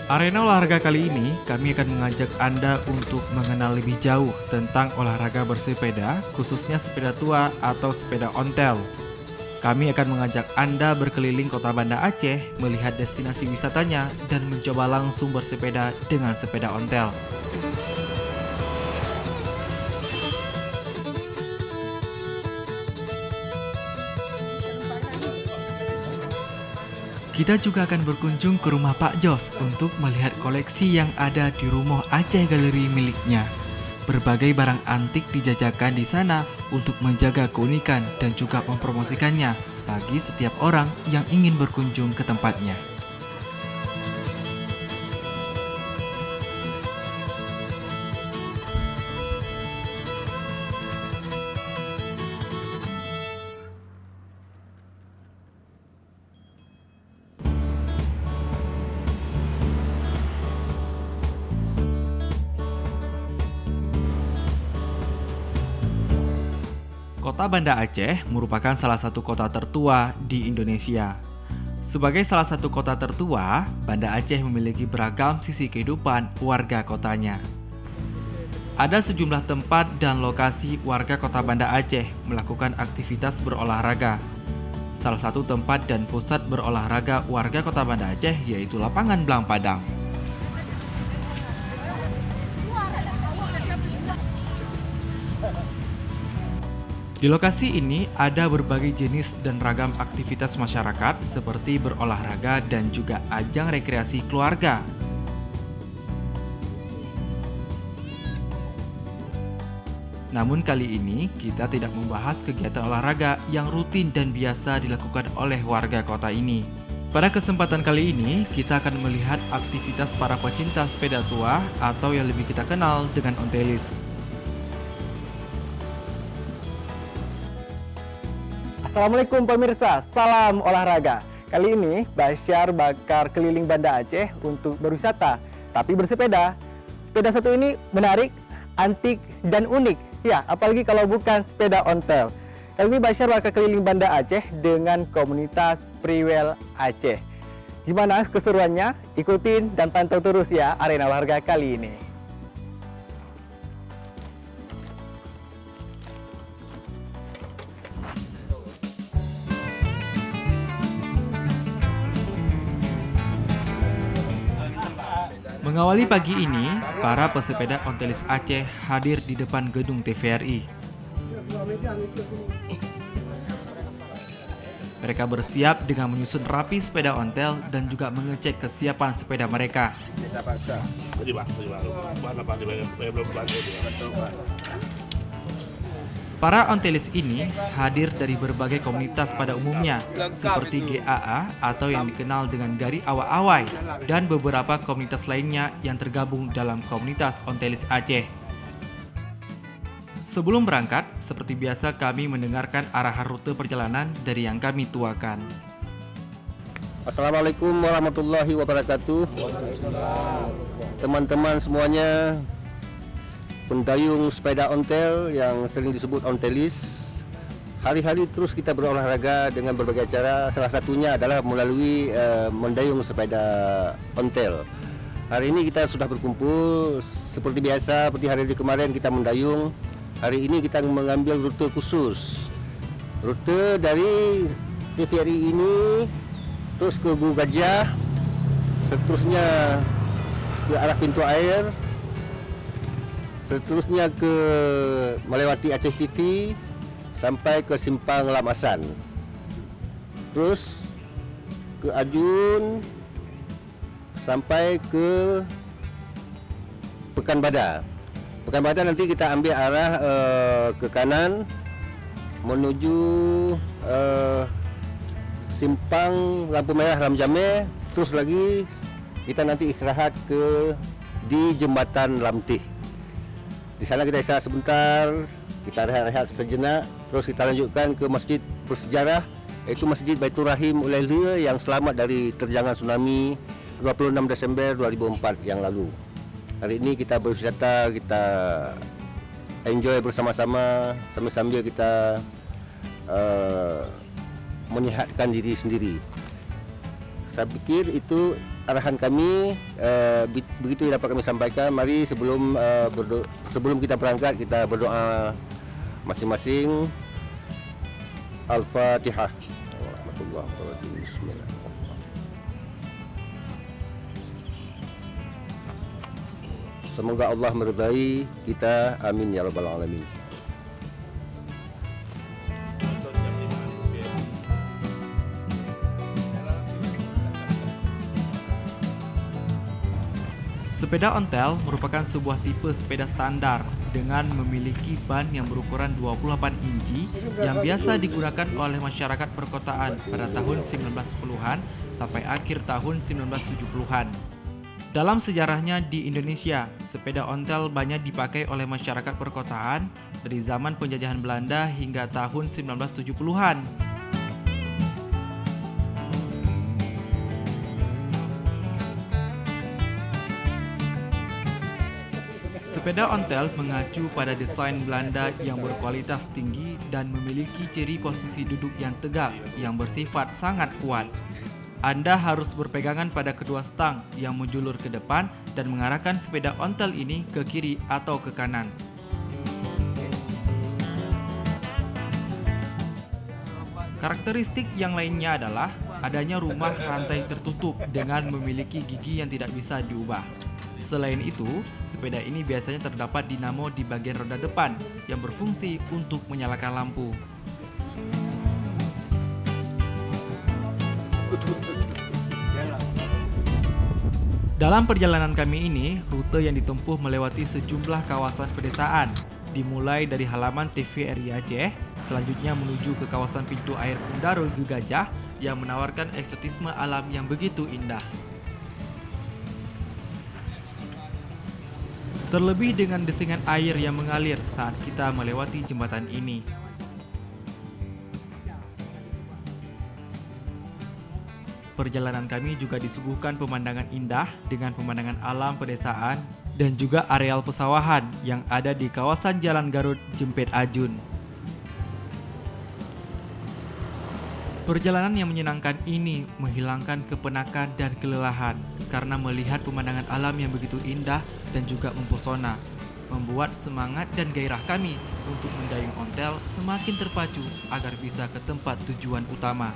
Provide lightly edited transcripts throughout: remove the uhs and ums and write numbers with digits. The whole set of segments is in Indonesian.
Arena olahraga kali ini, kami akan mengajak Anda untuk mengenal lebih jauh tentang olahraga bersepeda, khususnya sepeda tua atau sepeda ontel. Kami akan mengajak Anda berkeliling kota Banda Aceh, melihat destinasi wisatanya, dan mencoba langsung bersepeda dengan sepeda ontel. Kita juga akan berkunjung ke rumah Pak Jos untuk melihat koleksi yang ada di Rumah Aceh Galeri miliknya. Berbagai barang antik dijajakan di sana untuk menjaga keunikan dan juga mempromosikannya bagi setiap orang yang ingin berkunjung ke tempatnya. Kota Banda Aceh merupakan salah satu kota tertua di Indonesia. Sebagai salah satu kota tertua, Banda Aceh memiliki beragam sisi kehidupan warga kotanya. Ada sejumlah tempat dan lokasi warga kota Banda Aceh melakukan aktivitas berolahraga. Salah satu tempat dan pusat berolahraga warga kota Banda Aceh yaitu Lapangan Blang Padang. Di lokasi ini ada berbagai jenis dan ragam aktivitas masyarakat seperti berolahraga dan juga ajang rekreasi keluarga. Namun kali ini kita tidak membahas kegiatan olahraga yang rutin dan biasa dilakukan oleh warga kota ini. Pada kesempatan kali ini kita akan melihat aktivitas para pecinta sepeda tua atau yang lebih kita kenal dengan ontelis. Assalamualaikum pemirsa, salam olahraga. Kali ini Basyar bakar keliling Banda Aceh untuk berwisata, tapi bersepeda. Sepeda satu ini menarik, antik, dan unik. Ya, apalagi kalau bukan sepeda ontel. Kali ini Basyar bakar keliling Banda Aceh dengan komunitas Priwel Aceh. Gimana keseruannya? Ikutin dan pantau terus ya arena olahraga kali ini. Mengawali pagi ini, para pesepeda ontelis Aceh hadir di depan gedung TVRI. Mereka bersiap dengan menyusun rapi sepeda ontel dan juga mengecek kesiapan sepeda mereka. Para ontelis ini hadir dari berbagai komunitas pada umumnya, seperti GAA atau yang dikenal dengan Gari Awa-Awai, dan beberapa komunitas lainnya yang tergabung dalam komunitas ontelis Aceh. Sebelum berangkat, seperti biasa kami mendengarkan arahan rute perjalanan dari yang kami tuakan. Assalamualaikum warahmatullahi wabarakatuh. Teman-teman semuanya, pendayung sepeda ontel yang sering disebut ontelis, hari-hari terus kita berolahraga dengan berbagai cara. Salah satunya adalah melalui mendayung sepeda ontel. Hari ini kita sudah berkumpul seperti biasa, seperti hari kemarin kita mendayung. Hari ini kita mengambil rute khusus. Rute dari TVRI ini terus ke Gua Gajah, seterusnya ke arah pintu air, seterusnya ke melewati Aceh TV sampai ke Simpang Lamasan, terus ke Ajun sampai ke Pekanbadak. Pekanbadak nanti kita ambil arah ke kanan menuju Simpang Lampu Merah Lam Jameh, terus lagi kita nanti istirahat di Jembatan Lamtih. Di sana kita istirahat sebentar, kita rehat-rehat sejenak, terus kita lanjutkan ke masjid bersejarah, yaitu Masjid Baitur Rahim Ulailia yang selamat dari terjangan tsunami 26 Desember 2004 yang lalu. Hari ini kita berwisata, kita enjoy bersama-sama sambil kita menyehatkan diri sendiri. Saya pikir itu arahan kami begitu yang dapat kami sampaikan. Mari sebelum kita berangkat kita berdoa masing-masing. Al-Fatihah. Bismillah. Semoga Allah meridai kita. Amin ya rabbal alamin. Sepeda ontel merupakan sebuah tipe sepeda standar dengan memiliki ban yang berukuran 28 inci yang biasa digunakan oleh masyarakat perkotaan pada tahun 1910-an sampai akhir tahun 1970-an. Dalam sejarahnya di Indonesia, sepeda ontel banyak dipakai oleh masyarakat perkotaan dari zaman penjajahan Belanda hingga tahun 1970-an. Sepeda ontel mengacu pada desain Belanda yang berkualitas tinggi dan memiliki ciri posisi duduk yang tegak yang bersifat sangat kuat. Anda harus berpegangan pada kedua stang yang menjulur ke depan dan mengarahkan sepeda ontel ini ke kiri atau ke kanan. Karakteristik yang lainnya adalah adanya rumah rantai tertutup dengan memiliki gigi yang tidak bisa diubah. Selain itu, sepeda ini biasanya terdapat dinamo di bagian roda depan yang berfungsi untuk menyalakan lampu. Dalam perjalanan kami ini, rute yang ditempuh melewati sejumlah kawasan pedesaan, dimulai dari halaman TVRI Aceh, selanjutnya menuju ke kawasan pintu air Darul Gajah yang menawarkan eksotisme alam yang begitu indah. Terlebih dengan desingan air yang mengalir saat kita melewati jembatan ini. Perjalanan kami juga disuguhkan pemandangan indah dengan pemandangan alam pedesaan dan juga areal pesawahan yang ada di kawasan Jalan Garut Jempet Ajun. Perjalanan yang menyenangkan ini menghilangkan kepenakan dan kelelahan karena melihat pemandangan alam yang begitu indah dan juga mempesona, membuat semangat dan gairah kami untuk mendayung ontel semakin terpacu agar bisa ke tempat tujuan utama.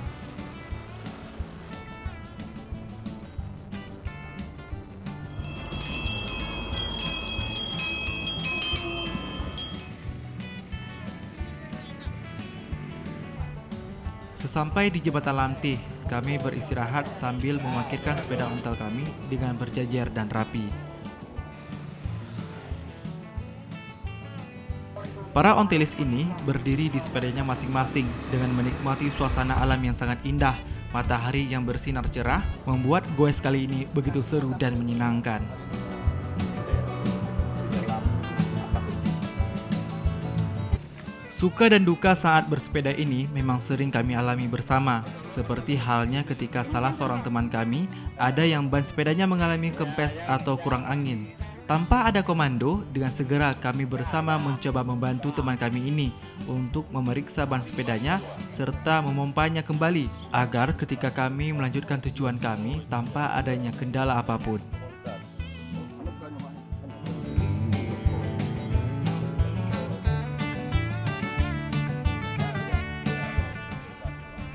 Sesampai di Jembatan Lantih, kami beristirahat sambil memarkirkan sepeda ontel kami dengan berjajar dan rapi. Para ontelis ini berdiri di sepedanya masing-masing dengan menikmati suasana alam yang sangat indah. Matahari yang bersinar cerah membuat goes kali ini begitu seru dan menyenangkan. Suka dan duka saat bersepeda ini memang sering kami alami bersama, seperti halnya ketika salah seorang teman kami ada yang ban sepedanya mengalami kempes atau kurang angin. Tanpa ada komando, dengan segera kami bersama mencoba membantu teman kami ini untuk memeriksa ban sepedanya serta memompanya kembali agar ketika kami melanjutkan tujuan kami tanpa adanya kendala apapun.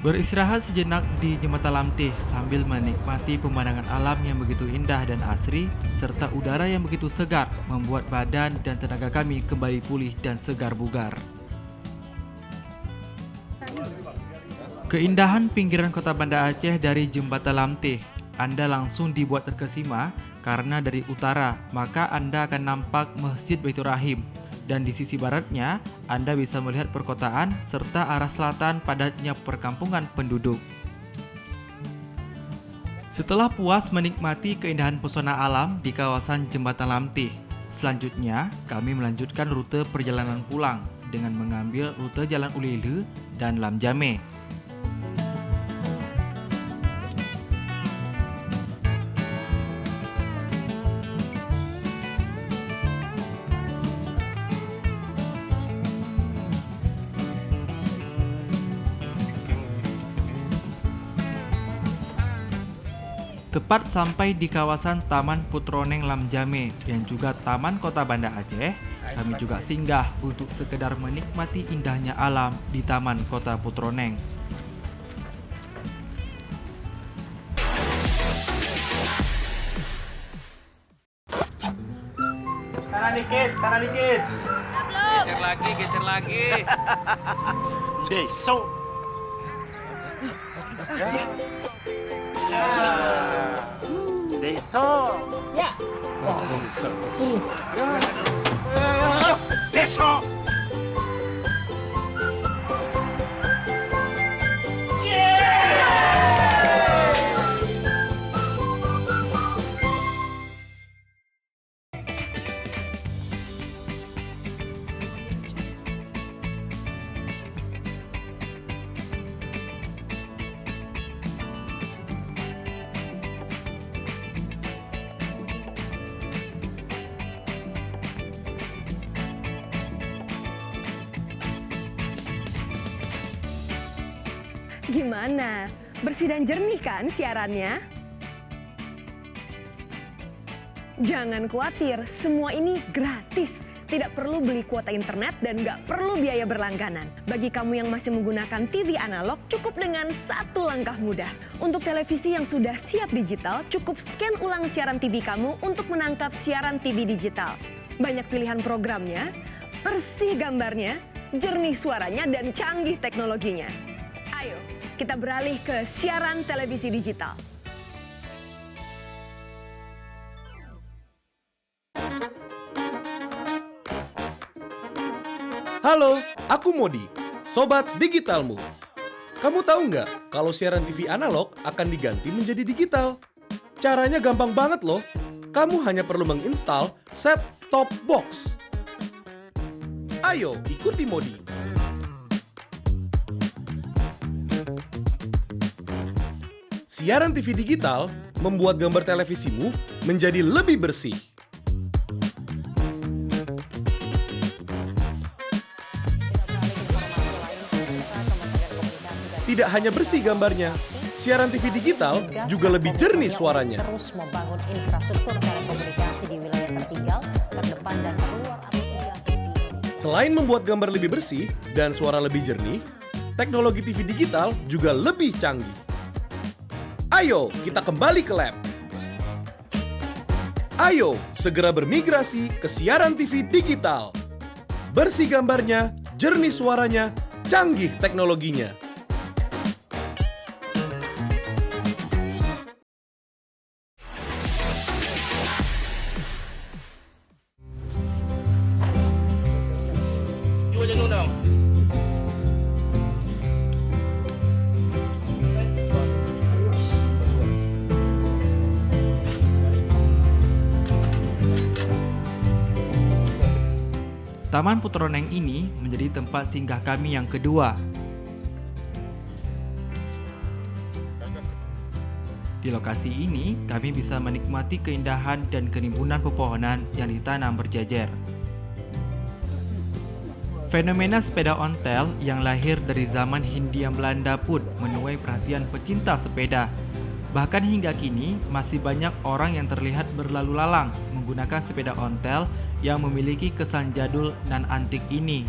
Beristirahat sejenak di Jembatan Lantih sambil menikmati pemandangan alam yang begitu indah dan asri serta udara yang begitu segar membuat badan dan tenaga kami kembali pulih dan segar bugar. Keindahan pinggiran kota Banda Aceh dari Jembatan Lantih, Anda langsung dibuat terkesima karena dari utara maka Anda akan nampak Masjid Baitur Rahim. Dan di sisi baratnya, Anda bisa melihat perkotaan serta arah selatan padatnya perkampungan penduduk. Setelah puas menikmati keindahan pesona alam di kawasan Jembatan Lantih, selanjutnya kami melanjutkan rute perjalanan pulang dengan mengambil rute Jalan Ulile dan Lam Jame. Tepat sampai di kawasan Taman Putroneng Lamjame yang juga Taman Kota Banda Aceh, kami juga singgah untuk sekedar menikmati indahnya alam di Taman Kota Putroneng. Kanan dikit. Geser lagi. Deso. Deso. Ya. Deso. Gimana? Bersih dan jernih kan siarannya? Jangan khawatir, semua ini gratis. Tidak perlu beli kuota internet dan nggak perlu biaya berlangganan. Bagi kamu yang masih menggunakan TV analog, cukup dengan satu langkah mudah. Untuk televisi yang sudah siap digital, cukup scan ulang siaran TV kamu untuk menangkap siaran TV digital. Banyak pilihan programnya, bersih gambarnya, jernih suaranya, dan canggih teknologinya. Ayo, kita beralih ke siaran televisi digital. Halo, aku Modi, Sobat Digitalmu. Kamu tahu nggak kalau siaran TV analog akan diganti menjadi digital? Caranya gampang banget loh. Kamu hanya perlu menginstal set-top box. Ayo, ikuti Modi. Siaran TV digital membuat gambar televisimu menjadi lebih bersih. Tidak hanya bersih gambarnya, siaran TV digital juga lebih jernih suaranya. Terus membangun infrastruktur telekomunikasi di wilayah tertinggal, terdepan dan terluar. Selain membuat gambar lebih bersih dan suara lebih jernih, teknologi TV digital juga lebih canggih. Ayo, kita kembali ke lab. Ayo, segera bermigrasi ke siaran TV digital. Bersih gambarnya, jernih suaranya, canggih teknologinya. Jual jenuh dong. Taman Putroneng ini menjadi tempat singgah kami yang kedua. Di lokasi ini, kami bisa menikmati keindahan dan kerimbunan pepohonan yang ditanam berjejer. Fenomena sepeda ontel yang lahir dari zaman Hindia Belanda pun menuai perhatian pecinta sepeda. Bahkan hingga kini, masih banyak orang yang terlihat berlalu lalang menggunakan sepeda ontel yang memiliki kesan jadul dan antik ini.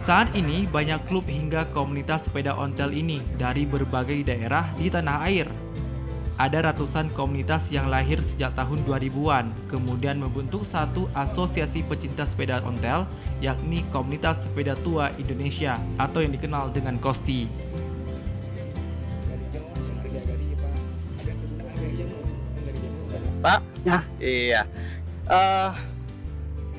Saat ini banyak klub hingga komunitas sepeda ontel ini dari berbagai daerah di tanah air. Ada ratusan komunitas yang lahir sejak tahun 2000-an, kemudian membentuk satu asosiasi pecinta sepeda ontel, yakni Komunitas Sepeda Tua Indonesia atau yang dikenal dengan KOSTI. Pak? Ya. Iya.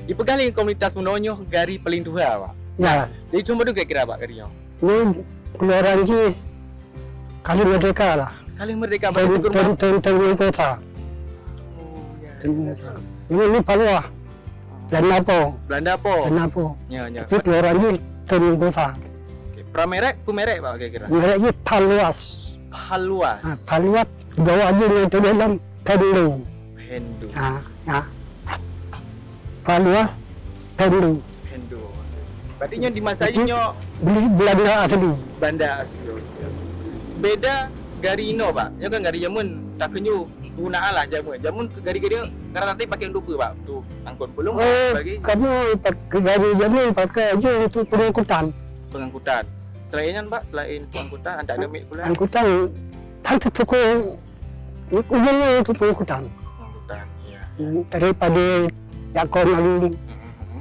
Dipegang komunitas menonyoh gari paling tua, Pak. Ya, Jadi cuma tu kira Pak garinya. ini keluaran di kali merdeka lah. Kali merdeka baru Tenun kota. Ini Palua. Dan Napo. Belanda apa? Dan Napo. Ya, ya. Tapi keluaran di tenun kota. Pramerek, ku merek Pak kira-kira. Mereka ini Paluas. Haluas. Paluas bawa aja itu dalam Pendu. Hendu. Ya. Paluas Pendu. Hendu. Berarti di masa ini Beli Belanda asli. Banda asli. beda gari ino pak. Ya kan gari jamun tak kenyu gunaan lah jamun. Jamun gari-gari karena nanti pakai untuk apa pak? Untuk angkut pulung bagi Kamu pakai gari jamun pakai aja untuk pengangkutan. pengangkutan. Selainnya pak, selain pengangkutan ada mit pula. Angkutan hantar toko umumnya untuk pengangkutan. Pengangkutan, iya. Daripada Yakon lagi,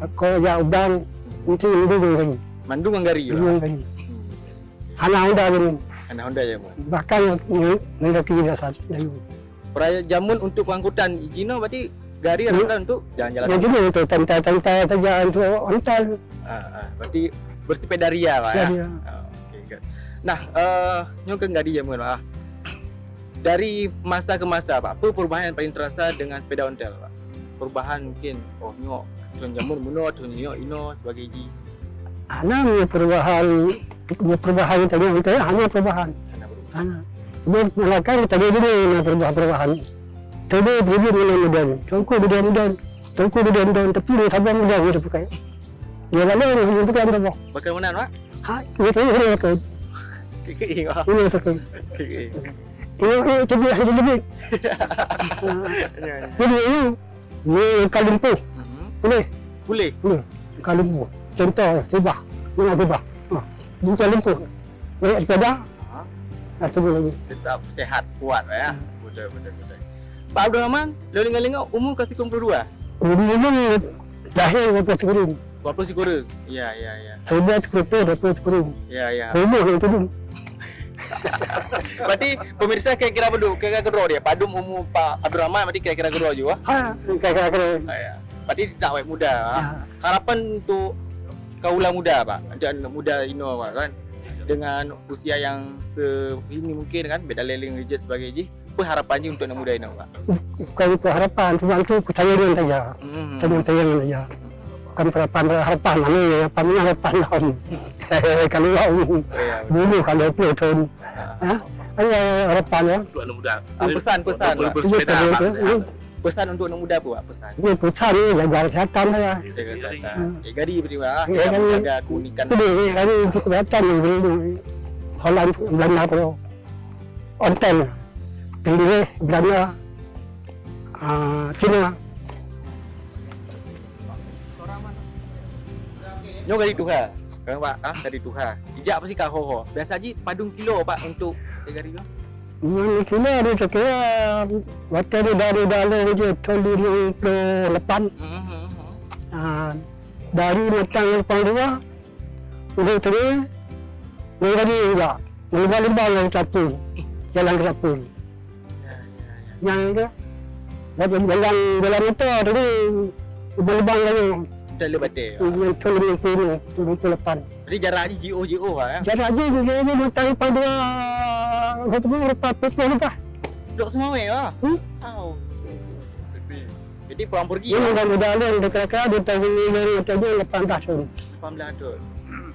Yakon ya uban, itu gari. Mandung gari pak. Gari. Hana Honda gari. Anak Honda jamun. Bahkan mendaki jasa dari. Peraya jamun untuk pengangkutan izino berarti gari adalah untuk jalan-jalan. Yang ini untuk tantai-tantai saja untuk ontal. Berarti bersepeda ria pak ya. Ya. Okey, good. Nah, nyokeng gari jamun pak. Dari masa ke masa pak, apa perubahan yang paling terasa dengan sepeda ontel pak? Perubahan mungkin, nyok tuan jamun muno, tuan nyok ino sebagai ji. Hanya perubahan tadi ontel hanya perubahan. Hanya. Cuma melakukan tadi ini perubahan. Tadi beri mudah-mudahan. Tungku mudah-mudahan. Tapi dia sabar mudah dia pakai. Dia lalu dia pakai apa? Bagaimana pak? Itu ini pakai. Kiki pak. Ini pakai. Kiki. Ini coba hasil lebih. Jadi ini Kalimpung. Boleh. Kalimpung. Contoh Tibah. Mana Tibah? Di Kalimpung. Naik sepeda. Itu boleh. Tetap sehat, kuat pak ya. Betul. Pak Abdul Rahman, lengah-lengah umur kasih 22. Umum lahir waktu sekurang. 20 kurang. Iya. Saya kereta dapat sekurang. Iya. Umur itu tu. Berarti pemirsa kira-kira berdua, kira-kira kedua dia. Padum umur Pak Abdul Rahman berarti kira-kira kedua juga. Kira-kira. Ya. Berarti tak awet muda. Harapan untuk kaula muda Pak. Dan muda Ino Pak kan. Dengan usia yang ini mungkin kan beda leling je sebagai ji. Apa harapannya untuk anak muda Ino Pak? Bukan itu harapan, cuma itu percayaan saja. Percayaan saja. Kan harapan ini harapan tahun. Kalau dulu kalau peloton. Ada harapan ya. Untuk anak muda. Pesan Pak. Pesan untuk anak muda apa Pak? Pesan. Ini pesan ini jaga kesehatan saja. Jaga kesehatan. Gari beri Pak. Ya, kan. Jaga keunikan. Ini kami untuk kesehatan ini. Holland Belanda pro. Ontel. Pilih Belanda. Cina. Nyo gari tuha. Kan Pak, gari tuha. Ijak apa sih kah ho. Biasa ji padung kilo Pak untuk gari tu. Ini kilo ada kira waktu dari je toli 8. Dari matang 82 udah terus menjadi enggak lembah yang satu jalan ke satu yang itu jalan itu tadi lembah lagi Dah lebih yang toli 28. Jadi jaraknya JO Pak ya. Jarak aja dia matang 82 satu berapa lupa. Dok semua weh lah. Jadi pulang pergi. Ini mudah-mudahan kira-kira di tahun ini tadi 18 tahun. 18 tahun.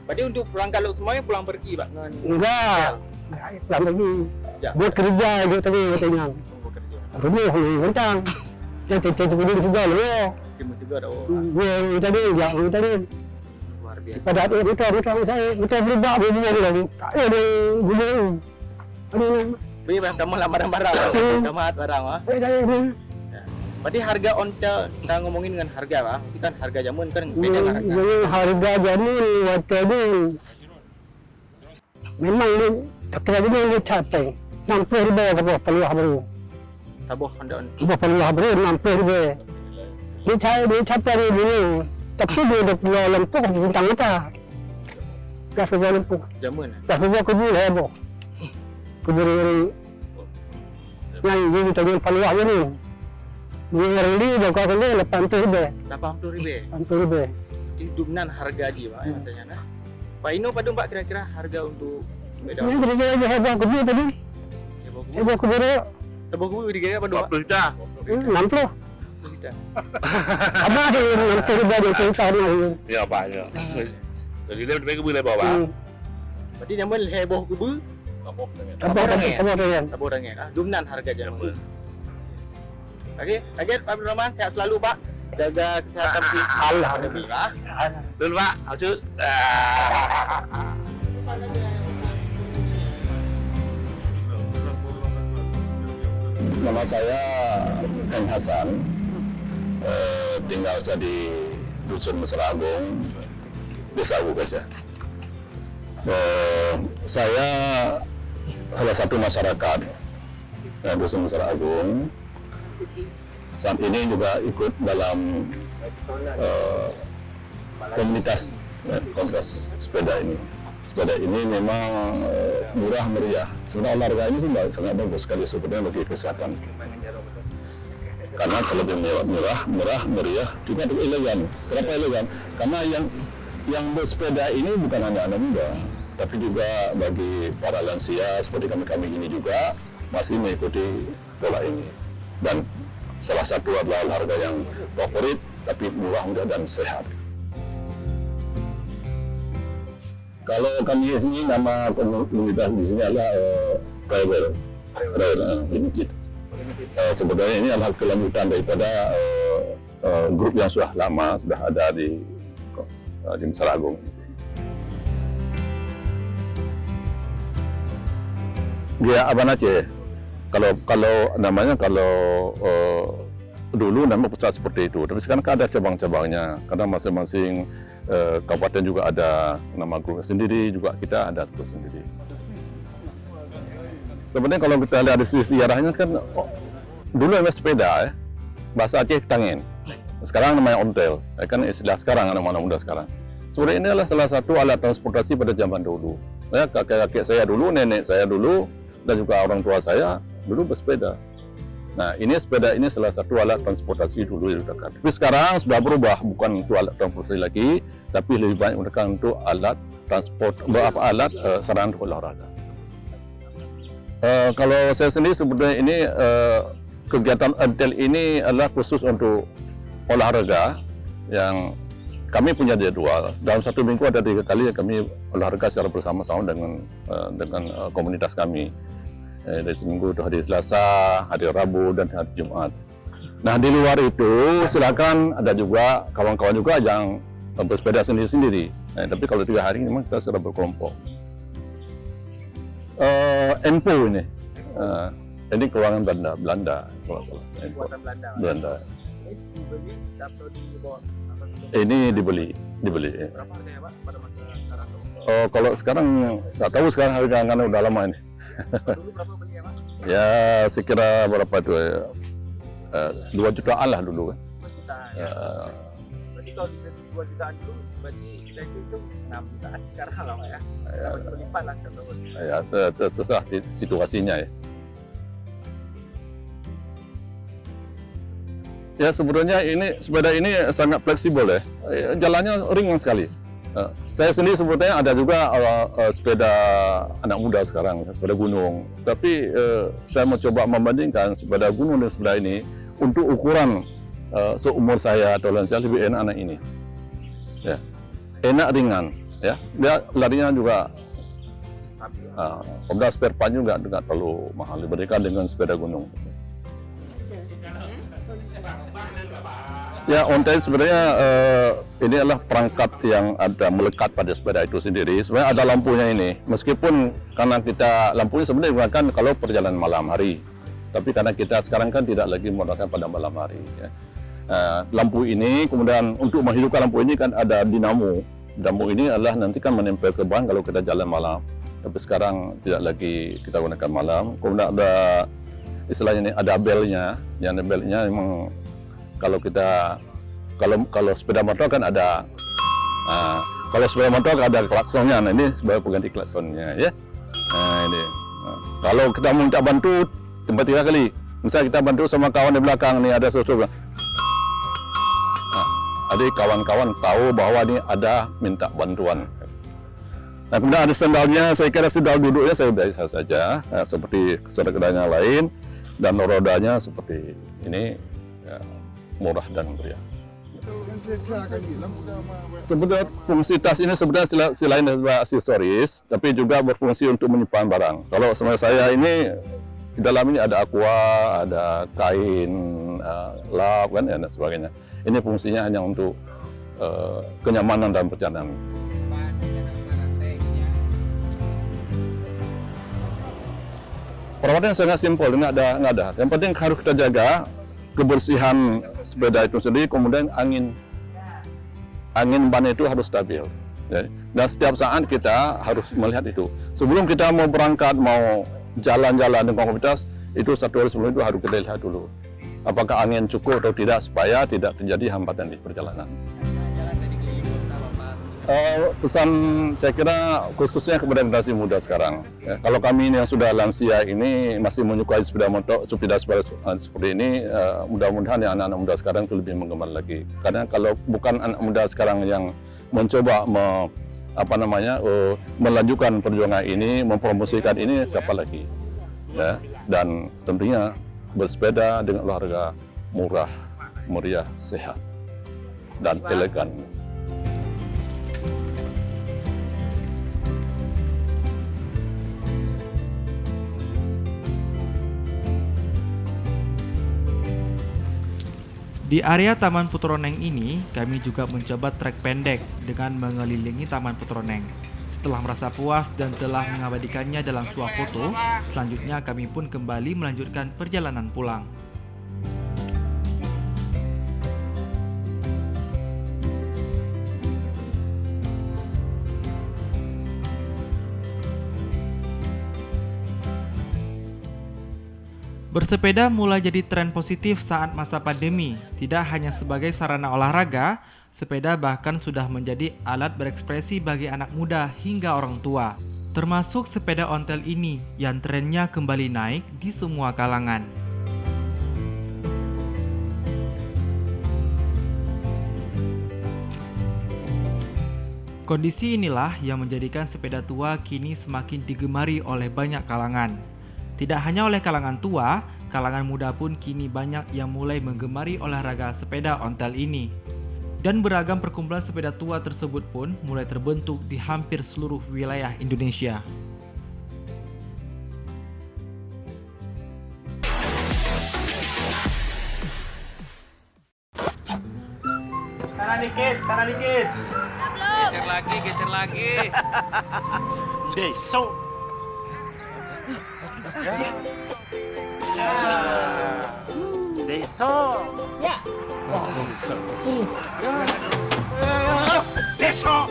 Berarti untuk pulang kalau semuanya pulang pergi Pak dengan Enggak. Pulang pergi. Buat kerja aja tadi katanya. bekerja. Rumah ni rentang. Kita begini juga loh. Cuma juga ada Gue tadi luar biasa. pada kita saya kita berubah begini lagi. Tak ada guna. Aduh. Beli dah malah barang-barang. Dah mat barang ah. Saya ni. Berarti harga ontel kita ngomongin dengan harga Pak. Mesti kan harga jamun kan beda dengan harga. Jadi harga jamun waktu ni memang ni tak kira ni capai 60 ribu apa peluang baru. Tabuh Honda on. Peluang baru 60 ribu. Dia capai ni tapi dia dah pulau lempuh di tentang kita. Dah pulau lempuh. Jamun. Dah pulau kubur heboh. Kubur yang ini tadi peluang ni. Yang ini dah kau sendiri 80 ribu. 80 ribu. 80 ribu. Di dominan harga di Pak ya rasanya nah. Pak Ino padung Pak kira-kira harga untuk sepeda. Ini beri heboh kubur tadi. Heboh kubur. Tabuh kubur dikira padung Pak. 40 juta. 60. Kita. Apa tu 60 ribu dia cari lagi. Ya Pak ya. Jadi dia pergi ke bawah Pak. Berarti jamun heboh kubur. Apa dia? Tabuh rangen. Dominan harga jamun. Okey, Pak Abdul Rahman sehat selalu Pak. Jaga kesihatan si Alhamdulillah. Betul Pak. Acu. Nama saya Kang Hasan, tinggal di Dusun Mesra Agung, Desa Agung aja. Saya salah satu masyarakat Dusun Mesra Agung. Saat ini juga ikut dalam komunitas sepeda ini. Sepeda ini memang murah meriah. Sebenarnya olahraga ini sangat bagus sekali sebenarnya bagi kesehatan. Karena kalau murah meriah, juga elegan. Kenapa elegan? Karena yang bersepeda ini bukan hanya anak muda, tapi juga bagi para lansia seperti kami ini juga masih mengikuti pola ini. Dan salah satu adalah olahraga yang favorit, tapi murah meriah dan sehat. Kalau kami ini nama komunitas di sini adalah Travel Limited. Sebenarnya ini adalah kelanjutan daripada grup yang sudah lama sudah ada di Mesra Agung. Dia Abang Aceh. Kalau namanya dulu nama pusat seperti itu, tapi sekarang kan ada cabang-cabangnya karena masing-masing kabupaten juga ada nama grupnya sendiri, juga kita ada grup sendiri. Sebenarnya kalau kita lihat dari sisi sejarahnya kan dulu namanya sepeda, bahasa Aceh tangin. Sekarang namanya ontel, kan istilah sekarang anak-anak muda sekarang. Sebenarnya ini adalah salah satu alat transportasi pada zaman dulu. Kakek-kakek saya dulu, nenek saya dulu, dan juga orang tua saya dulu bersepeda. Nah, ini sepeda ini salah satu alat transportasi dulu yang digunakan. Tapi sekarang sudah berubah, bukan untuk alat transportasi lagi, tapi lebih banyak digunakan untuk alat transport, alat sarana untuk olahraga. Kalau saya sendiri sebenarnya ini kegiatan ontel ini adalah khusus untuk olahraga yang kami punya jadwal. Dalam satu minggu ada 3 kali kami olahraga secara bersama-sama dengan komunitas kami. Dari seminggu itu hari Selasa, hari Rabu, dan hari Jumat. Nah, di luar itu silakan ada juga kawan-kawan juga yang bersepeda sendiri-sendiri. Tapi kalau 3 hari memang kita secara berkelompok. Empo ini keluaran Belanda kalau salah. Belanda. Ini dibeli. Berapa harganya Pak pada masa sekarang? Kalau sekarang nggak tahu sekarang harga karena udah lama ini. Dulu berapa belinya Pak? Ya sekira berapa itu 2 jutaan lah dulu kan. 2 jutaan ya. Berarti kalau dikasih 2 jutaan dulu berarti kita itu 6 jutaan sekarang lah Pak ya. Masih berlipat lah setiap tahun. Ya terserah situasinya ya. Ya sebenarnya ini sepeda ini sangat fleksibel ya. Jalannya ringan sekali. Saya sendiri sebetulnya ada juga sepeda anak muda sekarang, sepeda gunung. Tapi saya mau coba membandingkan sepeda gunung dan sepeda ini untuk ukuran seumur saya atau lansia lebih enak anak ini. Ya, enak ringan. Ya, dia larinya juga. Kemudian spare part juga tidak terlalu mahal dibandingkan dengan sepeda gunung. Ya, ontel sebenarnya ini adalah perangkat yang ada melekat pada sepeda itu sendiri. Sebenarnya ada lampunya ini. Meskipun karena kita lampunya sebenarnya digunakan kalau perjalanan malam hari. Tapi karena kita sekarang kan tidak lagi menggunakan pada malam hari. Ya. Lampu ini kemudian untuk menghidupkan lampu ini kan ada dinamo. Dinamo ini adalah nanti kan menempel ke ban kalau kita jalan malam. Tapi sekarang tidak lagi kita gunakan malam. Kemudian ada istilahnya ini ada belnya. Yang belnya memang kalau sepeda motor kan ada, kalau sepeda motor ada klaksonnya, nah ini sebagai pengganti klaksonnya ya. Nah ini, kalau kita mau minta bantu tempat 3 kali, misalnya kita bantu sama kawan di belakang nih ada sesuatu, jadi kawan-kawan tahu bahwa ini ada minta bantuan. Nah kemudian ada sendalnya, saya kira sendal duduknya saya biasa saja, seperti sepeda-sepedanya lain, dan rodanya seperti ini. Ya, murah dan meriah. Sebetulnya fungsi tas ini sebenarnya selain dari aksesoris, tapi juga berfungsi untuk menyimpan barang. Kalau sama saya ini di dalam ini ada aqua, ada kain, lap kan dan sebagainya. Ini fungsinya hanya untuk kenyamanan dalam perjalanan. Perawatan sangat simpel, nggak ada. Yang penting harus kita jaga kebersihan sepeda itu sendiri, kemudian angin ban itu harus stabil. Dan setiap saat kita harus melihat itu. Sebelum kita mau berangkat, mau jalan-jalan dengan komunitas, itu satu hari sebelum itu harus kita lihat dulu. Apakah angin cukup atau tidak, supaya tidak terjadi hambatan di perjalanan. Pesan saya kira khususnya kepada generasi muda sekarang. Ya, kalau kami ini yang sudah lansia ini masih menyukai sepeda motor, sepeda seperti ini, mudah-mudahan ya anak-anak muda sekarang itu lebih menggemar lagi. Karena kalau bukan anak muda sekarang yang mencoba melanjutkan perjuangan ini, mempromosikan ini, siapa lagi? Ya, dan tentunya bersepeda dengan olahraga murah, meriah, sehat, dan elegan. Di area Taman Puteroneng ini, kami juga mencoba trek pendek dengan mengelilingi Taman Puteroneng. Setelah merasa puas dan telah mengabadikannya dalam suah foto, selanjutnya kami pun kembali melanjutkan perjalanan pulang. Bersepeda mulai jadi tren positif saat masa pandemi. Tidak hanya sebagai sarana olahraga, sepeda bahkan sudah menjadi alat berekspresi bagi anak muda hingga orang tua. Termasuk sepeda ontel ini yang trennya kembali naik di semua kalangan. Kondisi inilah yang menjadikan sepeda tua kini semakin digemari oleh banyak kalangan. Tidak hanya oleh kalangan tua, kalangan muda pun kini banyak yang mulai menggemari olahraga sepeda ontel ini. Dan beragam perkumpulan sepeda tua tersebut pun mulai terbentuk di hampir seluruh wilayah Indonesia. Kanan dikit. Geser lagi. Besok. Besok. Ya. Besok.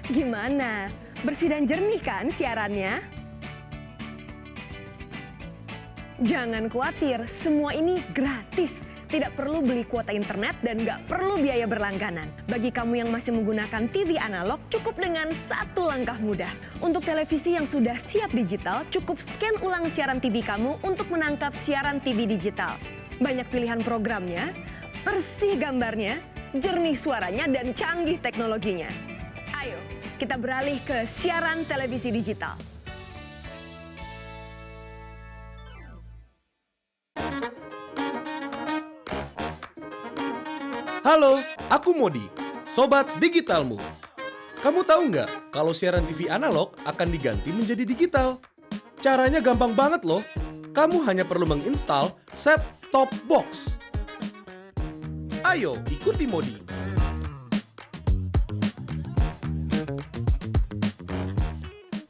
Gimana? Bersih dan jernih kan siarannya? Jangan khawatir, semua ini gratis. Tidak perlu beli kuota internet dan nggak perlu biaya berlangganan. Bagi kamu yang masih menggunakan TV analog, cukup dengan satu langkah mudah. Untuk televisi yang sudah siap digital, cukup scan ulang siaran TV kamu untuk menangkap siaran TV digital. Banyak pilihan programnya, bersih gambarnya, jernih suaranya, dan canggih teknologinya. Ayo, kita beralih ke siaran televisi digital. Halo, aku Modi, Sobat Digitalmu. Kamu tahu nggak kalau siaran TV analog akan diganti menjadi digital? Caranya gampang banget loh. Kamu hanya perlu menginstal set-top box. Ayo, ikuti Modi.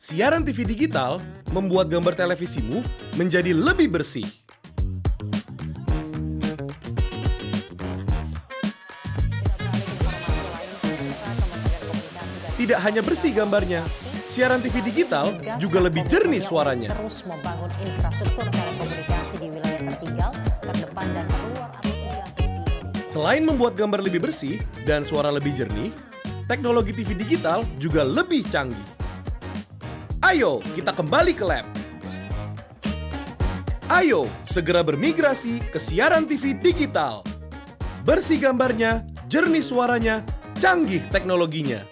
Siaran TV digital membuat gambar televisimu menjadi lebih bersih. Tidak hanya bersih gambarnya, siaran TV digital juga lebih jernih suaranya. Terus membangun infrastruktur telekomunikasi di wilayah tertinggal, terdepan dan terluar. Selain membuat gambar lebih bersih dan suara lebih jernih, teknologi TV digital juga lebih canggih. Ayo, kita kembali ke lab. Ayo, segera bermigrasi ke siaran TV digital. Bersih gambarnya, jernih suaranya, canggih teknologinya.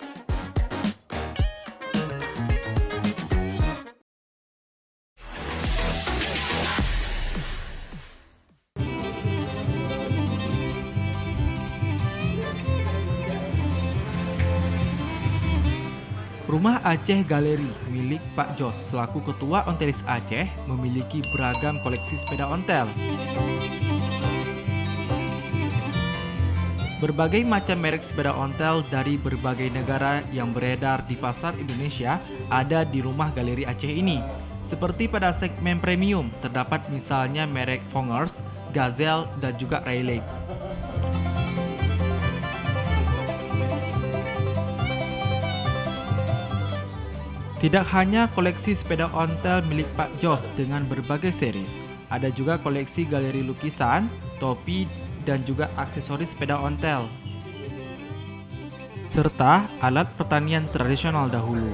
Rumah Aceh Galeri milik Pak Jos selaku Ketua Ontelis Aceh memiliki beragam koleksi sepeda ontel. Berbagai macam merek sepeda ontel dari berbagai negara yang beredar di pasar Indonesia ada di Rumah Galeri Aceh ini. Seperti pada segmen premium, terdapat misalnya merek Fongers, Gazelle, dan juga Rayleigh. Tidak hanya koleksi sepeda ontel milik Pak Jos dengan berbagai series, ada juga koleksi galeri lukisan, topi, dan juga aksesoris sepeda ontel, serta alat pertanian tradisional dahulu.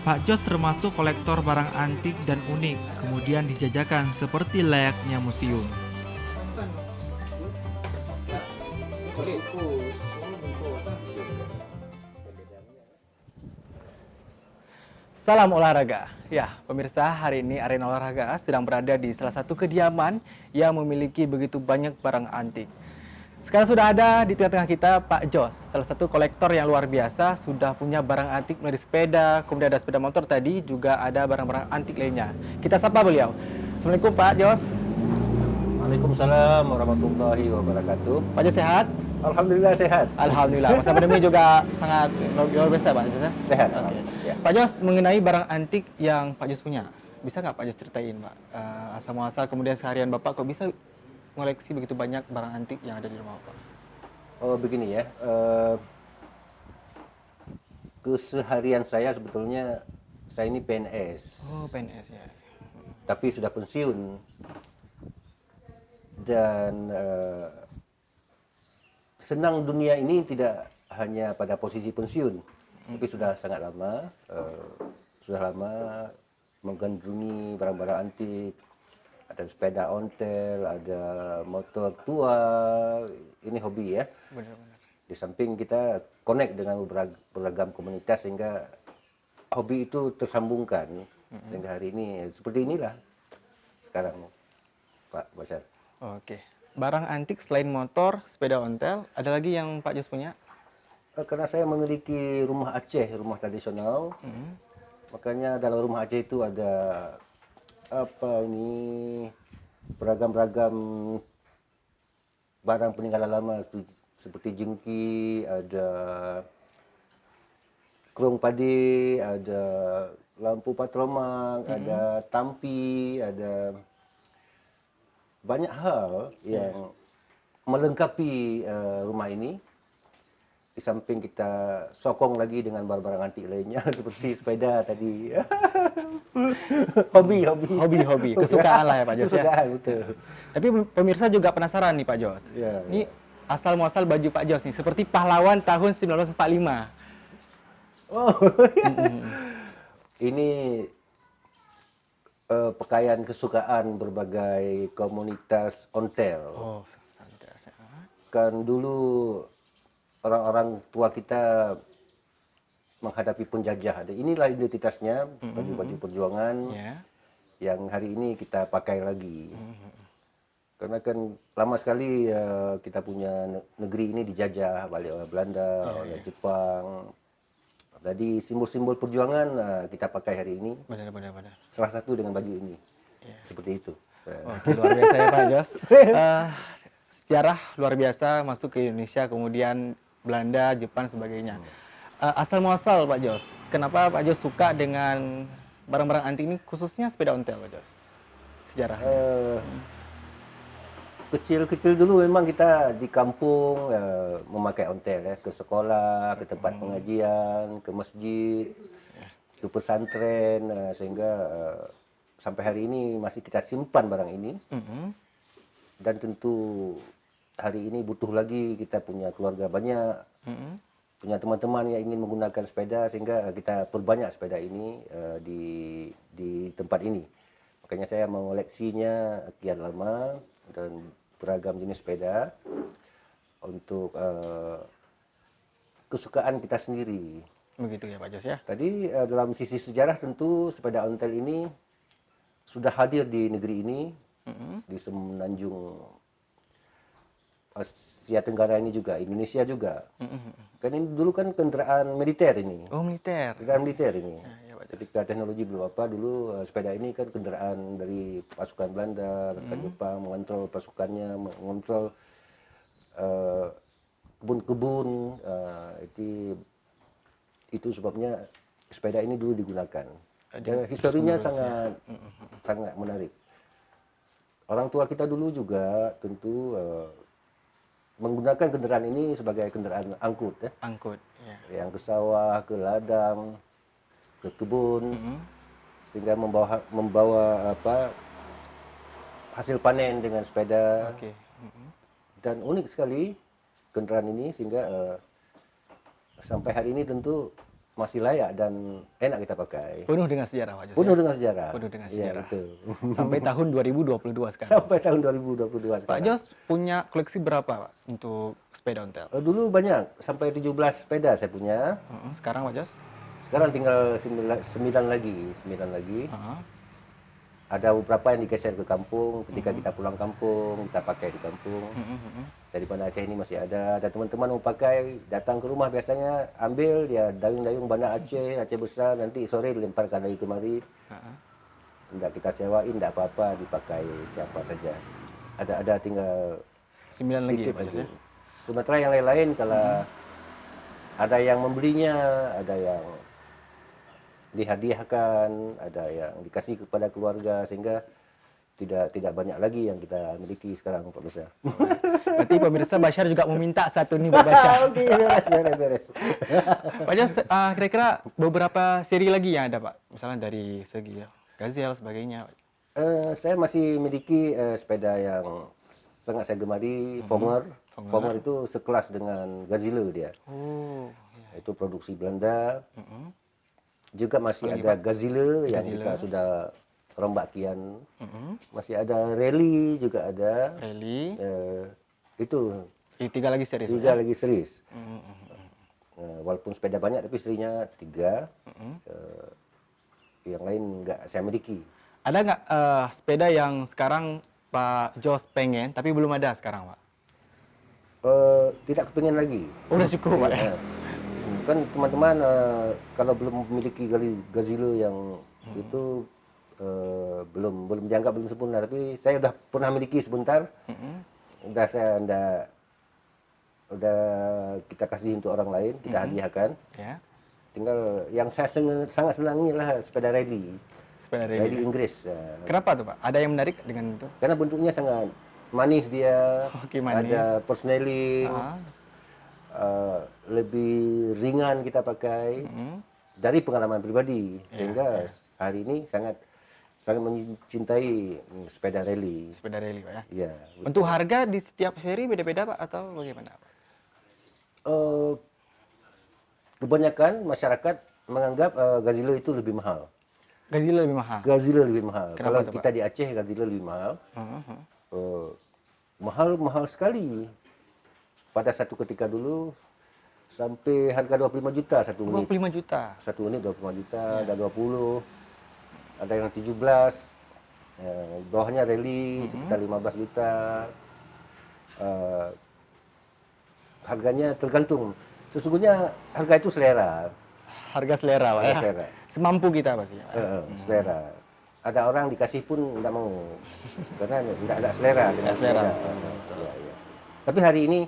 Pak Jos termasuk kolektor barang antik dan unik, kemudian dijajakan seperti layaknya museum. Salam olahraga. Ya, pemirsa, hari ini Arena Olahraga sedang berada di salah satu kediaman yang memiliki begitu banyak barang antik. Sekarang sudah ada di tengah-tengah kita Pak Jos, salah satu kolektor yang luar biasa, sudah punya barang antik mulai sepeda, kemudian ada sepeda motor tadi, juga ada barang-barang antik lainnya. Kita sapa beliau. Assalamualaikum Pak Jos. Waalaikumsalam warahmatullahi wabarakatuh. Pak Jos sehat? Alhamdulillah sehat. Alhamdulillah. Masa pandemi juga sangat luar biasa Pak Jos. Sehat. Oke. Ya. Pak Jos, mengenai barang antik yang Pak Jos punya, bisa nggak Pak Jos ceritain Pak? Asal muasal kemudian seharian Bapak kok bisa mengoleksi begitu banyak barang antik yang ada di rumah Bapak? Oh begini ya, keseharian saya sebetulnya saya ini PNS. Oh PNS ya. Tapi sudah pensiun dan senang dunia ini tidak hanya pada posisi pensiun, tapi sudah sangat lama, menggandrungi barang-barang antik, ada sepeda ontel, ada motor tua, ini hobi ya. Benar-benar. Di samping kita connect dengan beragam komunitas sehingga hobi itu tersambungkan hingga hari ini seperti inilah sekarang Pak Basar. Oke. Barang antik selain motor, sepeda ontel, ada lagi yang Pak Jos punya? Karena saya memiliki rumah Aceh, rumah tradisional, makanya dalam rumah Aceh itu ada beragam-beragam barang peninggalan lama seperti jengki, ada kerung padi, ada lampu patromak, ada tampi, ada banyak hal yang melengkapi rumah ini. Di samping kita sokong lagi dengan barang-barang antik lainnya seperti sepeda tadi. Hobi, kesukaan lah ya Pak Jos. Kesukaan, ya. betul. Tapi pemirsa juga penasaran nih Pak Jos. Ya, Ini asal muasal baju Pak Jos nih, seperti pahlawan tahun 1945. Oh, ini pakaian kesukaan berbagai komunitas ontel. Oh, Kan dulu orang-orang tua kita menghadapi penjajah. Inilah identitasnya, baju-baju perjuangan yang hari ini kita pakai lagi. Karena kan lama sekali kita punya negeri ini dijajah balik oleh Belanda, oleh Jepang. Jadi simbol-simbol perjuangan kita pakai hari ini. Benar. Salah satu dengan baju ini. Seperti itu. Oke, luar biasa ya Pak Jos. Sejarah luar biasa masuk ke Indonesia, kemudian Belanda, Jepang, sebagainya. Asal muasal Pak Jos, kenapa Pak Jos suka dengan barang-barang antik ini, khususnya sepeda ontel Pak Jos? Sejarahnya. Kecil-kecil dulu memang kita di kampung memakai ontel ya, ke sekolah, ke tempat pengajian, ke masjid, ke pesantren, sehingga sampai hari ini masih kita simpan barang ini. Dan tentu hari ini butuh lagi, kita punya keluarga banyak, punya teman-teman yang ingin menggunakan sepeda, sehingga kita perbanyak sepeda ini di tempat ini. Makanya saya mengoleksinya sekian lama dan beragam jenis sepeda untuk kesukaan kita sendiri. Begitu ya Pak Jos ya. Tadi dalam sisi sejarah tentu sepeda ontel ini sudah hadir di negeri ini, di Semenanjung Asia Tenggara ini juga, Indonesia juga. Kan ini dulu kan kendaraan militer ini. Oh, militer. Kendaraan militer ini. Ya, Pak Jos. Ketika teknologi belum apa, dulu sepeda ini kan kendaraan dari pasukan Belanda, pasukan Jepang, mengontrol pasukannya, mengontrol kebun-kebun. Itu sebabnya sepeda ini dulu digunakan. Dan historinya sangat menarik. Orang tua kita dulu juga tentu menggunakan kendaraan ini sebagai kendaraan angkut, ya. Angkut, ya. Yang ke sawah, ke ladang, ke kebun, sehingga membawa hasil panen dengan sepeda. Oke. Dan unik sekali kendaraan ini sehingga sampai hari ini tentu masih layak dan enak kita pakai. Penuh dengan sejarah, Pak Jos. Penuh ya? dengan sejarah. Penuh dengan Iya, sejarah. betul. Sampai tahun 2022 sekarang. Sampai tahun 2022 sekarang. Pak Jos punya koleksi berapa, Pak, untuk sepeda ontel? Dulu banyak, sampai 17 sepeda saya punya. Sekarang, Pak Jos? Sekarang tinggal 9 lagi. Ada beberapa yang digeser ke kampung. Ketika kita pulang kampung, kita pakai di kampung. Dari Banda Aceh ini masih ada. Ada teman-teman mau pakai, datang ke rumah biasanya ambil dia dayung-dayung Banda Aceh besar. Nanti sore dilemparkan lagi kemari. Tidak kita sewain, tidak apa-apa, dipakai siapa saja. Ada tinggal 9 lagi, sedikit Pak Jos, ya? Sementara yang lain-lain kalau ada yang membelinya, ada yang dihadiahkan, ada yang dikasih kepada keluarga, sehingga tidak banyak lagi yang kita miliki sekarang, Pak Basyar. Berarti pemirsa Basyar juga meminta satu nih, Pak Basyar. Oke, beres. Pak Jos, kira-kira beberapa seri lagi yang ada, Pak? Misalnya dari segi Gazelle sebagainya. Saya masih miliki sepeda yang sangat saya gemari, Fonger. Fonger itu sekelas dengan Gazelle dia. Oh, Itu produksi Belanda. Juga masih ada Gazelle yang kita sudah rombak kian. Masih ada Rally juga ada. Rally. Itu. Tiga lagi seri. Tiga lagi series. Walaupun sepeda banyak tapi serinya 3. Yang lain nggak saya miliki. Ada nggak sepeda yang sekarang Pak Jos pengen tapi belum ada sekarang, Pak? Tidak kepengen lagi. Udah cukup, Pak. Ya? Kan teman-teman kalau belum memiliki Gazelle yang itu belum dianggap belum sempurna, tapi saya udah pernah miliki sebentar. Udah kita kasih untuk orang lain, kita hadiahkan. Ya. Tinggal yang saya sangat senangi lah sepeda rally. Sepeda Rally Inggris. Kenapa tuh, Pak? Ada yang menarik dengan itu? Karena bentuknya sangat manis dia. Oke, manis. Ada persneling. Lebih ringan kita pakai dari pengalaman pribadi, sehingga hari ini sangat mencintai sepeda rally. Sepeda rally, Pak, ya? Iya. Untuk harga di setiap seri beda-beda, Pak, atau bagaimana, Pak? Kebanyakan masyarakat menganggap Gazelle itu lebih mahal. Gazelle lebih mahal? Gazelle lebih mahal. Kenapa Kalau itu, kita Pak? di Aceh, Gazelle lebih mahal. Mahal sekali. Pada satu ketika dulu sampai harga 25 juta satu unit. 25 juta? Satu unit 25 juta, ada 20, ada yang 17, bawahnya rally sekitar 15 juta. Harganya tergantung. Sesungguhnya harga itu selera. Harga selera, Pak, ya? Selera. Semampu kita pasti. Selera. Ada orang dikasih pun tidak mau, karena tidak ada selera dengan selera. Ya. Tapi hari ini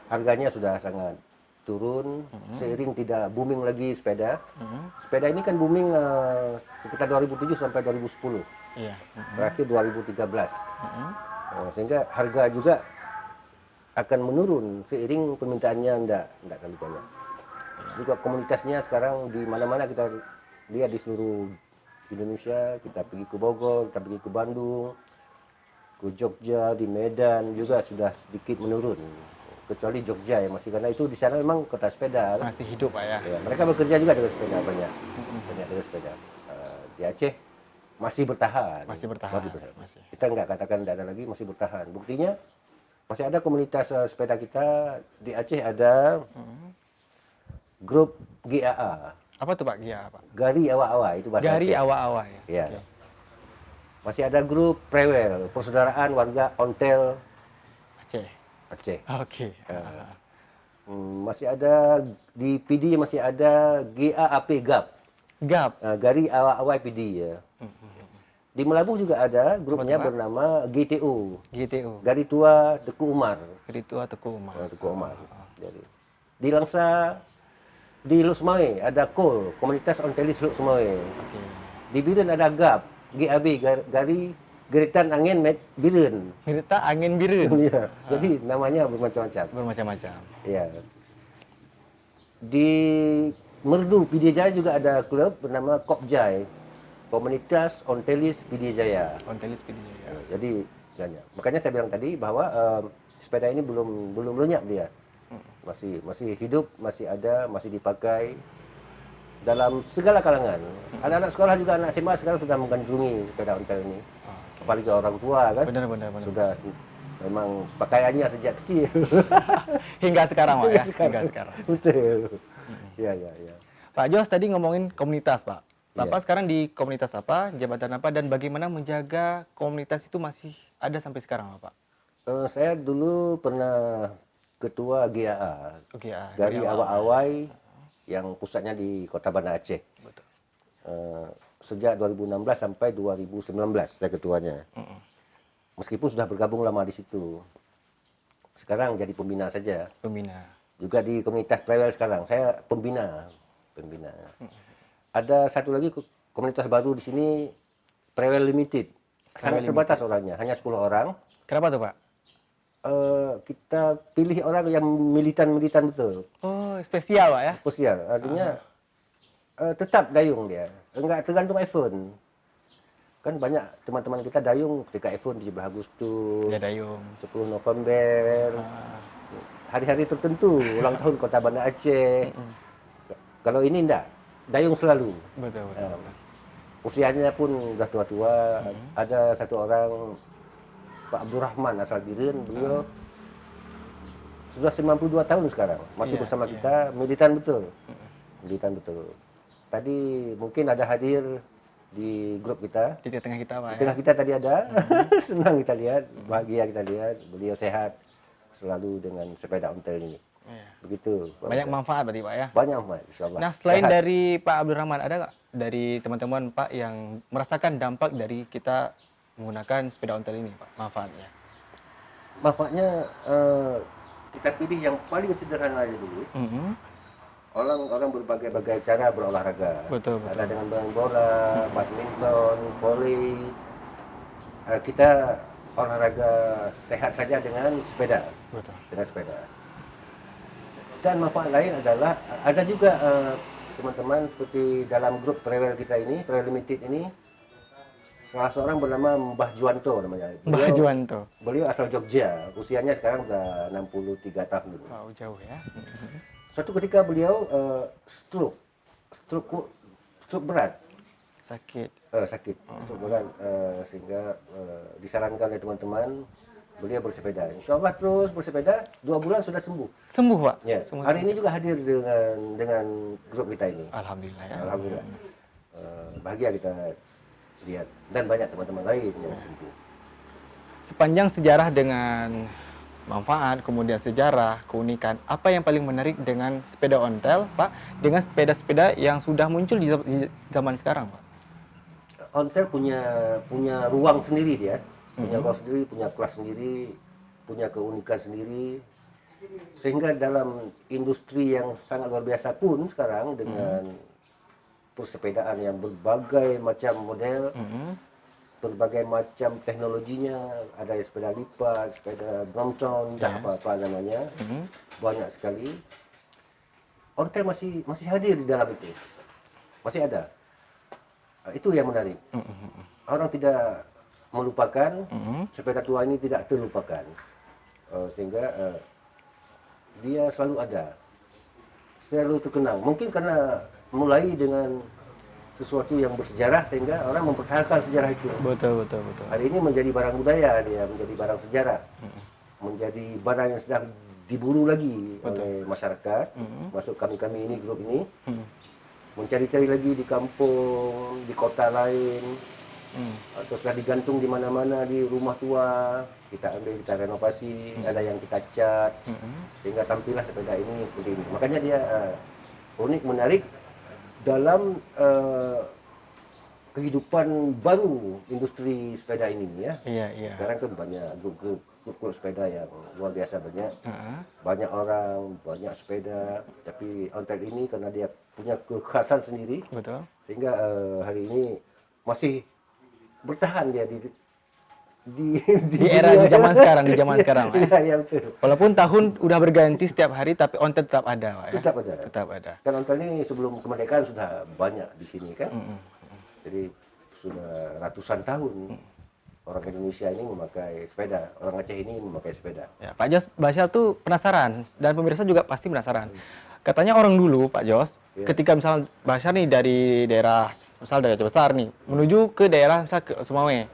harganya sudah sangat turun, seiring tidak booming lagi sepeda. Sepeda ini kan booming sekitar 2007 sampai 2010. Iya. Terakhir 2013. Sehingga harga juga akan menurun seiring permintaannya tidak terlalu banyak. Juga komunitasnya sekarang di mana-mana kita lihat di seluruh Indonesia, kita pergi ke Bogor, kita pergi ke Bandung, ke Jogja, di Medan juga sudah sedikit menurun. Kecuali Jogja ya masih, karena itu di sana memang kota sepeda. Masih hidup, Pak, ya? Ya, mereka bekerja juga dengan sepeda banyak dengan sepeda. Di Aceh masih bertahan. Masih bertahan. Masih. Kita nggak katakan tidak ada lagi, masih bertahan. Buktinya masih ada komunitas sepeda kita di Aceh, ada grup GAA. Apa tuh, Pak, GAA, Pak? Gari Awa-Awa itu bahasa Gari Aceh. Awa-Awa, ya? Ya. Okay. Masih ada grup Prewel, persaudaraan warga Ontel Aceh. Aceh. Oke. Masih ada di PD masih ada GAAP GAP. Gap. Gari Awai PD ya. Di Melabuh juga ada grupnya Apa tuh, Pak? bernama GTO. GTO. Gari Tua Teku Umar. Geritua Teku Umar. Teku Umar. Jadi di Langsa, di Luk Semawe ada KOL, Komunitas Ontelis Luk Semawe. Oke. Di Biren ada GAP, GAB, Gari Geritan Angin Biren. Gerita angin biru. Iya. Jadi namanya bermacam-macam. Bermacam-macam. Ya. Di Merdu PD Jaya juga ada klub bernama Kopjai, Komunitas Ontelis PD Jaya. Ontelis PD ya. Jadi banyak. Makanya saya bilang tadi bahwa sepeda ini belum lenyap dia. Masih hidup, masih ada, masih dipakai dalam segala kalangan. Anak-anak sekolah juga, anak SMA sekarang sudah menggandrungi sepeda ontel ini. Apalagi orang tua kan. Benar. Sudah memang pakaiannya sejak kecil. Hingga sekarang, Pak ya. Hingga sekarang. Betul. Ya. Pak Jos tadi ngomongin komunitas, Pak. Bapak Iya. sekarang di komunitas apa, jabatan apa, dan bagaimana menjaga komunitas itu masih ada sampai sekarang, Pak? Saya dulu pernah ketua GAA, Oke, ya. Gari Awai yang pusatnya di Kota Banda Aceh. Betul. Sejak 2016 sampai 2019 saya ketuanya. Meskipun sudah bergabung lama di situ. Sekarang jadi pembina saja. Pembina. Juga di komunitas travel sekarang saya pembina. Ada satu lagi komunitas baru di sini, Travel Limited. Sangat Travel terbatas orangnya, hanya 10 orang. Kenapa tuh, Pak? Kita pilih orang yang militan betul. Oh, spesial, Pak ya? Spesial, artinya tetap dayung dia, enggak tergantung iPhone. Kan banyak teman-teman kita dayung ketika iPhone 17 Agustus, Ya, dayung. 10 November, hari-hari tertentu, ulang tahun Kota Banda Aceh. Kalau ini enggak, dayung selalu. Betul. Usianya pun sudah tua-tua. Ada satu orang, Pak Abdurrahman asal Biren, beliau sudah 92 tahun sekarang, masih Iya, bersama iya. kita, militan betul. Militan betul. Tadi mungkin ada hadir di grup kita. Di tengah kita, Pak Di ya? tengah kita tadi ada. Senang kita lihat, bahagia kita lihat, beliau sehat selalu dengan sepeda ontel ini. Iya. Begitu. Pak Banyak Ustaz. manfaat berarti, Pak ya? Banyak, Pak, insyaallah. Nah, selain Sehat. dari Pak Abdurrahman, ada nggak dari teman-teman Pak yang merasakan dampak dari kita menggunakan sepeda ontel ini, Pak? Manfaatnya? Manfaatnya kita pilih yang paling sederhana aja dulu. Orang berbagai-bagai cara berolahraga. Betul. Ada dengan bermain bola, badminton, volley. Kita olahraga sehat saja dengan sepeda. Betul. Dengan sepeda. Dan manfaat lain adalah ada juga teman-teman seperti dalam grup travel kita ini, Travel Limited ini, salah seorang bernama Mbah Juwanto namanya. Mbah Juwanto. Beliau asal Jogja, usianya sekarang sudah 63 tahun. Wow, jauh ya. Suatu ketika beliau stroke berat, Sakit. sakit, stroke berat, sehingga disarankan oleh teman-teman beliau bersepeda. Insya Allah terus bersepeda, 2 bulan sudah sembuh. Sembuh, Pak? Ya. Sembuh. Hari ini juga hadir dengan grup kita ini. Alhamdulillah ya. Alhamdulillah. Bahagia kita lihat dan banyak teman-teman lain yang sembuh. Sepanjang sejarah dengan manfaat, kemudian sejarah, keunikan, apa yang paling menarik dengan sepeda ontel, Pak, dengan sepeda-sepeda yang sudah muncul di zaman sekarang, Pak? Ontel punya ruang sendiri dia, punya ruang sendiri, punya kelas sendiri, punya keunikan sendiri, sehingga dalam industri yang sangat luar biasa pun sekarang dengan persepedaan yang berbagai macam model, berbagai macam teknologinya, ada sepeda lipat, sepeda Brompton, dan apa-apa namanya, banyak sekali. Ontel masih hadir di dalam itu, masih ada. Itu yang menarik. Orang tidak melupakan, sepeda tua ini tidak terlupakan, sehingga dia selalu ada, selalu terkenang. Mungkin karena mulai dengan sesuatu yang bersejarah sehingga orang mempertahankan sejarah itu. Betul. Hari ini menjadi barang budaya, dia menjadi barang sejarah, menjadi barang yang sedang diburu lagi oleh masyarakat, masuk kami ini, grup ini, mencari-cari lagi di kampung, di kota lain, atau sudah digantung di mana-mana di rumah tua, kita ambil, kita renovasi, ada yang kita cat, sehingga tampillah sepeda ini seperti ini. Makanya dia unik, menarik dalam kehidupan baru industri sepeda ini ya. Iya. Sekarang kan banyak grup sepeda yang luar biasa banyak. Banyak orang, banyak sepeda, tapi ontel ini karena dia punya kekhasan sendiri. Betul. Sehingga hari ini masih bertahan dia di era di zaman sekarang, Pak. Iya, betul. Walaupun tahun udah berganti setiap hari, tapi ontel tetap ada, Pak, ya? Tetap ada. Kan ontel ini sebelum kemerdekaan sudah banyak di sini kan. Jadi sudah ratusan tahun orang Indonesia ini memakai sepeda, orang Aceh ini memakai sepeda. Ya, Pak Jos, Basyar tuh penasaran, dan pemirsa juga pasti penasaran. Katanya orang dulu, Pak Jos, ketika misal Basyar nih dari daerah, misal dari Aceh Besar nih, menuju ke daerah misal ke Sumawe.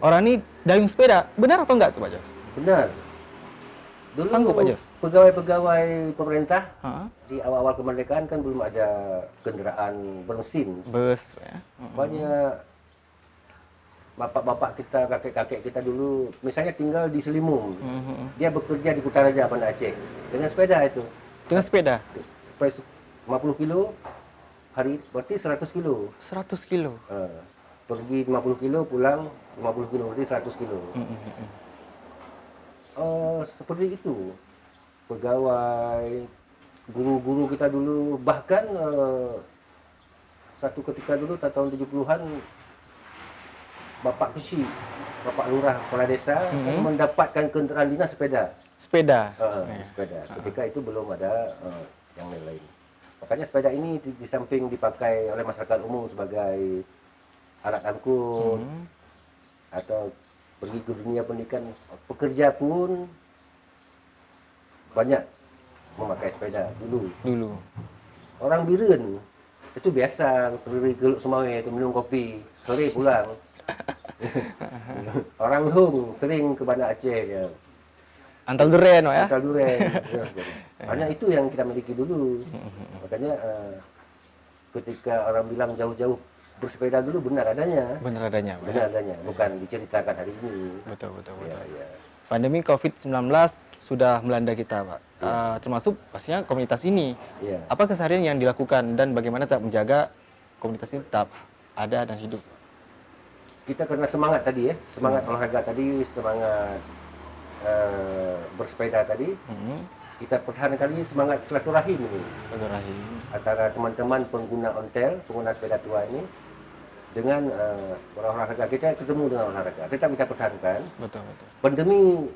Orang ini dayung sepeda, benar atau enggak tuh Pak Jos? Benar. Dulu sanggup Pak Jos? Pegawai pemerintah di awal-awal kemerdekaan kan belum ada kendaraan bermesin. Bus ya. Banyak bapak-bapak kita, kakek-kakek kita dulu misalnya tinggal di Selimung. Dia bekerja di Kutaraja, Banda Aceh dengan sepeda itu. Dengan sepeda? 50 kilo hari, berarti 100 kilo. 100 kilo? Pergi 50 kilo, pulang 50 kilo, berarti 100 kilo. Seperti itu. Pegawai, guru-guru kita dulu, bahkan satu ketika dulu tahun 70-an, Bapak Kesi, Bapak Lurah, Kepala Desa, kan mendapatkan kendaraan dinas sepeda. Sepeda? Sepeda. Ketika itu belum ada yang lain-lain. Makanya sepeda ini di samping dipakai oleh masyarakat umum sebagai alat angkut, atau pergi ke dunia pendidikan, pekerja pun banyak memakai sepeda dulu. Orang Biren itu biasa pergi ke Sumawe itu minum kopi, sore pulang. Orang Hung sering ke Banda Aceh ya. Antal Duren, ya? Antal Duren. Hanya itu yang kita miliki dulu. Makanya ketika orang bilang jauh-jauh bersepeda dulu, benar adanya. Benar adanya, bukan diceritakan hari ini. Betul. Ya. Pandemi COVID-19 sudah melanda kita, Pak. Termasuk pastinya komunitas ini. Apa keseharian yang dilakukan dan bagaimana tetap menjaga komunitas ini tetap ada dan hidup? Kita karena semangat tadi ya, semangat olahraga tadi, semangat bersepeda tadi, kita pertahankan kali semangat silaturahim ini. Antara teman-teman pengguna ontel, pengguna sepeda tua ini, dengan olahraga. Kita ketemu dengan olahraga, tetap kita pertahankan. Betul. Pandemi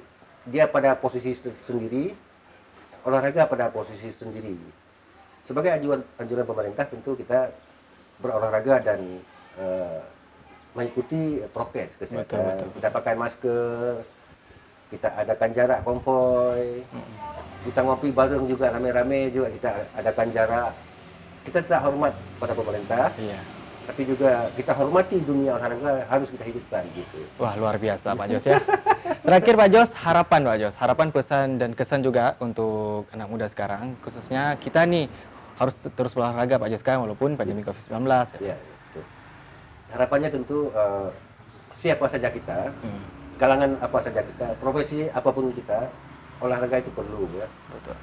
dia pada posisi sendiri, olahraga pada posisi sendiri. Sebagai anjuran pemerintah tentu kita berolahraga dan mengikuti prokes kesehatan. Betul. Kita pakai masker, kita adakan jarak konvoy, kita ngopi bareng juga rame-rame juga, kita adakan jarak. Kita tetap hormat pada pemerintah. Tapi juga kita hormati dunia olahraga, harus kita hidupkan gitu. Wah, luar biasa Pak Jos ya. Terakhir Pak Jos, harapan, pesan dan kesan juga untuk anak muda sekarang, khususnya kita nih harus terus olahraga Pak Jos kan, walaupun pandemi COVID-19. Ya, betul. Harapannya tentu siapa saja kita, kalangan apa saja kita, profesi apapun kita, olahraga itu perlu ya. Betul.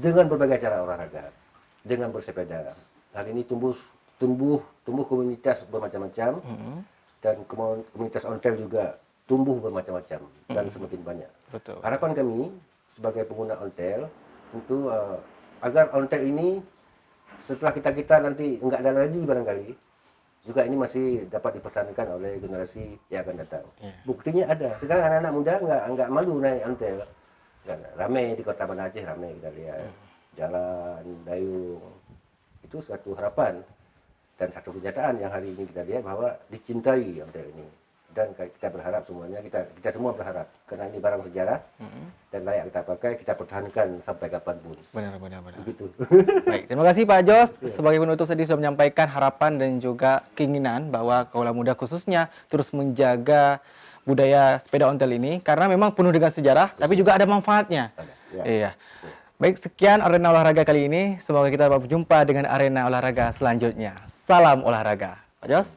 Dengan berbagai cara olahraga, dengan bersepeda. Hari ini tumbuh komunitas bermacam-macam, dan komunitas ontel juga tumbuh bermacam-macam dan semakin banyak. Betul. Harapan kami sebagai pengguna ontel tentu agar ontel ini setelah kita nanti enggak ada lagi barangkali, juga ini masih dapat dipertahankan oleh generasi yang akan datang. Buktinya ada. Sekarang anak-anak muda enggak malu naik ontel. Ramai di Kota Banda Aceh, ramai kita lihat. Jalan, dayung. Itu suatu harapan dan satu kenyataan yang hari ini kita lihat bahwa dicintai ontel ini. Dan kita berharap semuanya, kita semua berharap, karena ini barang sejarah dan layak kita pakai, kita pertahankan sampai kapanpun. Benar. Begitu. Baik, terima kasih Pak Jos. Sebagai penutup tadi sudah menyampaikan harapan dan juga keinginan bahwa kaula muda khususnya terus menjaga budaya sepeda ontel ini, karena memang penuh dengan sejarah, tapi juga ada manfaatnya. Iya. Baik, sekian arena olahraga kali ini. Semoga kita berjumpa dengan arena olahraga selanjutnya. Salam olahraga. Pak Jos.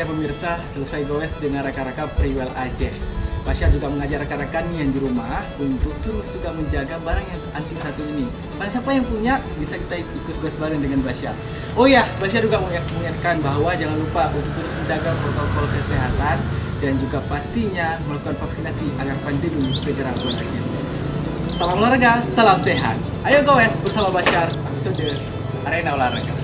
ya pemirsa, selesai goes dengan rekan-rekan Priwel Aceh. Basyar juga mengajak rekan-rekan yang di rumah untuk terus juga menjaga barang yang antik satu ini. Pada siapa yang punya, bisa kita ikut goes bareng dengan Basyar. Oh ya, Basyar juga mengingatkan bahwa jangan lupa untuk terus menjaga protokol kesehatan dan juga pastinya melakukan vaksinasi agar pandemi segera berakhir. Salam olahraga, salam sehat. Ayo goes bersama Basyar, episode Arena Olahraga.